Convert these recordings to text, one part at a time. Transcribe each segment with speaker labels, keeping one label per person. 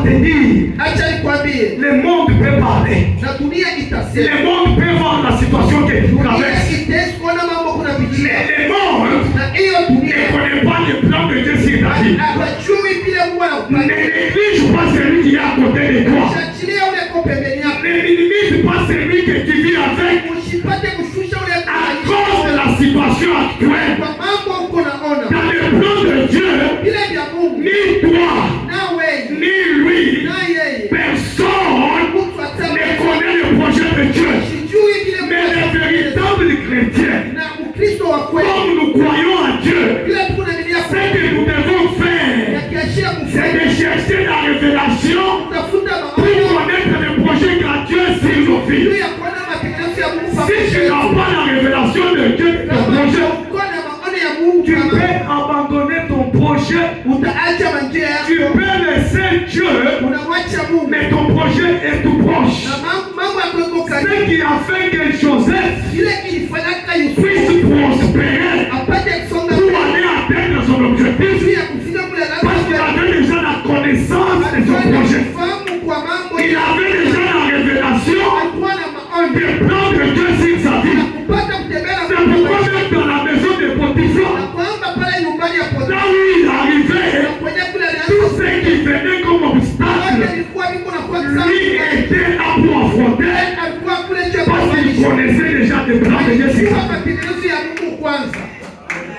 Speaker 1: te dire,
Speaker 2: acha nikwambie,
Speaker 1: le monde peut parler.
Speaker 2: na dunia itasema.
Speaker 1: Le monde peut voir la situation que tu traverses.
Speaker 2: Dunia itaona mambo kunapitia.
Speaker 1: Mais le monde
Speaker 2: Na hiyo
Speaker 1: ne
Speaker 2: dunia
Speaker 1: connaît pas le plan de Dieu sur ta vie.
Speaker 2: hawajui vile Mungu
Speaker 1: Ne
Speaker 2: anakupanga.
Speaker 1: néglige pas celui qui est à côté de toi.
Speaker 2: Achilia ule kwa pembeni yako.
Speaker 1: Ne minimise pas celui que tu vis avec
Speaker 2: Usipate kushusha ule
Speaker 1: à cause de la situation actuelle.
Speaker 2: kwa mambo uko naona.
Speaker 1: Dans le plan de Dieu,
Speaker 2: Vile vya Mungu.
Speaker 1: ni toi,
Speaker 2: Na wewe.
Speaker 1: ni lui,
Speaker 2: Na yeye.
Speaker 1: personne
Speaker 2: Mtu ataka.
Speaker 1: ne connaît le projet de Dieu.
Speaker 2: Sijui vile
Speaker 1: Mais les véritables chrétiens,
Speaker 2: na Ukristo wa kweli.
Speaker 1: comme nous croyons à Dieu,
Speaker 2: Vile tunaaminia
Speaker 1: ce que nous devons faire,
Speaker 2: kiashia
Speaker 1: c'est de chercher la révélation
Speaker 2: kutafuta
Speaker 1: pour
Speaker 2: maono
Speaker 1: connaître le projet gratuit sur nos vies.
Speaker 2: ya kuona matengenezo ya Mungu.
Speaker 1: Si tu n'as pas la révélation de Dieu, de ton projet,
Speaker 2: uko na maono ya Mungu,
Speaker 1: tu peux abandonner ton projet,
Speaker 2: utaacha njia
Speaker 1: tu
Speaker 2: yako,
Speaker 1: peux laisser Dieu,
Speaker 2: unamwacha Mungu
Speaker 1: mais ton projet est tout proche.
Speaker 2: na mambo yako yako
Speaker 1: Ce
Speaker 2: karibu.
Speaker 1: qui a fait que Joseph
Speaker 2: Ile ilifanyaka Yusufu
Speaker 1: puisse prospérer
Speaker 2: apate kusonga
Speaker 1: pour
Speaker 2: mbele
Speaker 1: aller atteindre son objectif,
Speaker 2: juu ya kufika kule
Speaker 1: parce qu'il avait déjà la connaissance de son projet.
Speaker 2: fahamu kwa mambo
Speaker 1: Il avait déjà la révélation
Speaker 2: alikuwa na maono
Speaker 1: du plan de Dieu sur sa vie.
Speaker 2: kupata kutembea
Speaker 1: C'est pourquoi même dans la maison de Potiphar,
Speaker 2: na kwamba pale nyumbani ya
Speaker 1: là
Speaker 2: Potifa
Speaker 1: où il arrivait,
Speaker 2: kwenye kule
Speaker 1: tout ce qui venait comme obstacle,
Speaker 2: ilikuwa biko na kwa
Speaker 1: lui était là pour affronter,
Speaker 2: alikuwa kule cha
Speaker 1: parce qu'il connaissait déjà les plans de Dieu sur sa vie.
Speaker 2: matengenezo ya Mungu kwanza.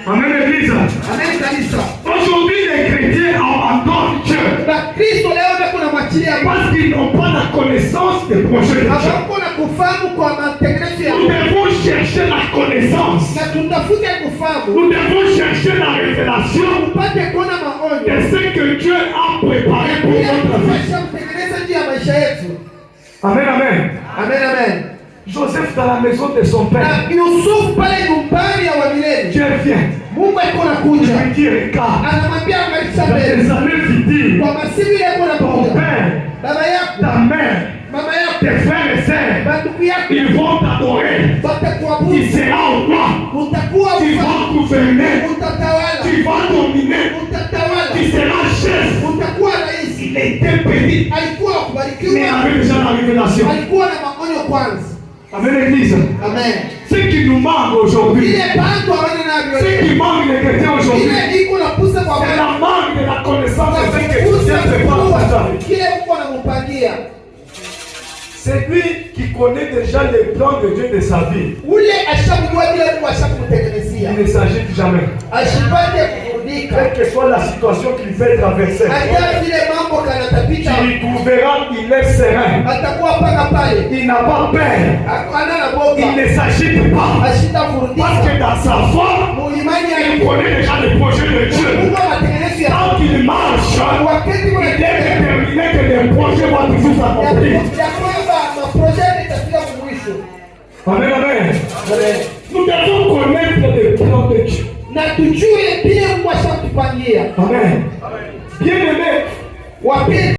Speaker 1: Amen, Église.
Speaker 2: Amen kanisa.
Speaker 1: Aujourd'hui, les chrétiens abandonnent Dieu
Speaker 2: Bakristo leo ndio kunamwachilia
Speaker 1: parce qu'ils n'ont pas la connaissance des projets de Dieu.
Speaker 2: hapo na kufahamu kwa matengenezo ya
Speaker 1: Nous
Speaker 2: Mungu.
Speaker 1: devons chercher la connaissance.
Speaker 2: Na tutafute kufahamu
Speaker 1: Nous devons chercher la révélation
Speaker 2: upate kuona maono
Speaker 1: de ce que Dieu a préparé pour
Speaker 2: ili
Speaker 1: notre vie.
Speaker 2: kuweza kutengeneza njia ya maisha yetu.
Speaker 1: Amen, amen.
Speaker 2: Amen amen.
Speaker 1: Joseph dans la maison de son père.
Speaker 2: Na Yusufu pale nyumbani ya Wamilele.
Speaker 1: Dieu vient.
Speaker 2: Mungu alikuwa
Speaker 1: Je
Speaker 2: anakuja.
Speaker 1: lui dis, regarde,
Speaker 2: Anamwambia angalia
Speaker 1: dans
Speaker 2: mbele.
Speaker 1: les années futures,
Speaker 2: Kwa masiku ile kwa
Speaker 1: ton
Speaker 2: anakuja.
Speaker 1: père,
Speaker 2: Baba yako,
Speaker 1: ta mère,
Speaker 2: mama yako,
Speaker 1: tes frères et sœurs,
Speaker 2: bandugu yako
Speaker 1: ils vont t'adorer. Tu
Speaker 2: watakuabudu.
Speaker 1: seras au roi.
Speaker 2: Utakuwa
Speaker 1: Tu vas gouverner.
Speaker 2: utatawala.
Speaker 1: Tu vas dominer.
Speaker 2: Utatawala.
Speaker 1: Tu seras chef.
Speaker 2: Utakuwa rais.
Speaker 1: Il était béni,
Speaker 2: Alikuwa
Speaker 1: mais il
Speaker 2: kubarikiwa.
Speaker 1: avait déjà la révélation.
Speaker 2: Alikuwa na maonyo kwanza.
Speaker 1: Amen, Église.
Speaker 2: Amen.
Speaker 1: Ce qui nous manque aujourd'hui,
Speaker 2: Ile bantu hawana navyo.
Speaker 1: ce qui manque les chrétiens aujourd'hui,
Speaker 2: Ile iko na pusa kwa
Speaker 1: c'est
Speaker 2: Bwana.
Speaker 1: la manque de la connaissance de ce que Dieu
Speaker 2: Pusa
Speaker 1: prépare pour ta vie.
Speaker 2: kile uko namupangia.
Speaker 1: C'est lui qui connaît déjà les plans de Dieu de sa vie.
Speaker 2: Ule ashamjua vile Mungu ashakumtengenezea.
Speaker 1: Il ne s'agit jamais.
Speaker 2: Ashipate kurudika.
Speaker 1: Quelle que soit la situation qu'il fait traverser,
Speaker 2: Hata vile mambo kanatapita
Speaker 1: tu y trouveras, il est serein.
Speaker 2: atakuwa paka pale.
Speaker 1: Il n'a pas peur.
Speaker 2: Ana na boga.
Speaker 1: Il ne s'agite pas.
Speaker 2: Ashita
Speaker 1: Parce
Speaker 2: kurudika.
Speaker 1: que dans sa foi,
Speaker 2: Muimani
Speaker 1: il
Speaker 2: ya
Speaker 1: connaît déjà le projet de Dieu.
Speaker 2: Mungu matengenezo ya
Speaker 1: Tant qu'il marche,
Speaker 2: wakati
Speaker 1: il est déterminé que les projets vont toujours s'accomplir.
Speaker 2: ya kwamba maprojekti itafika mwisho.
Speaker 1: Amen, amen. Nous devons connaître les plans de Dieu.
Speaker 2: Na tujue vile Mungu ashakupangia.
Speaker 1: Amen. Bien aimé,
Speaker 2: Wapendwa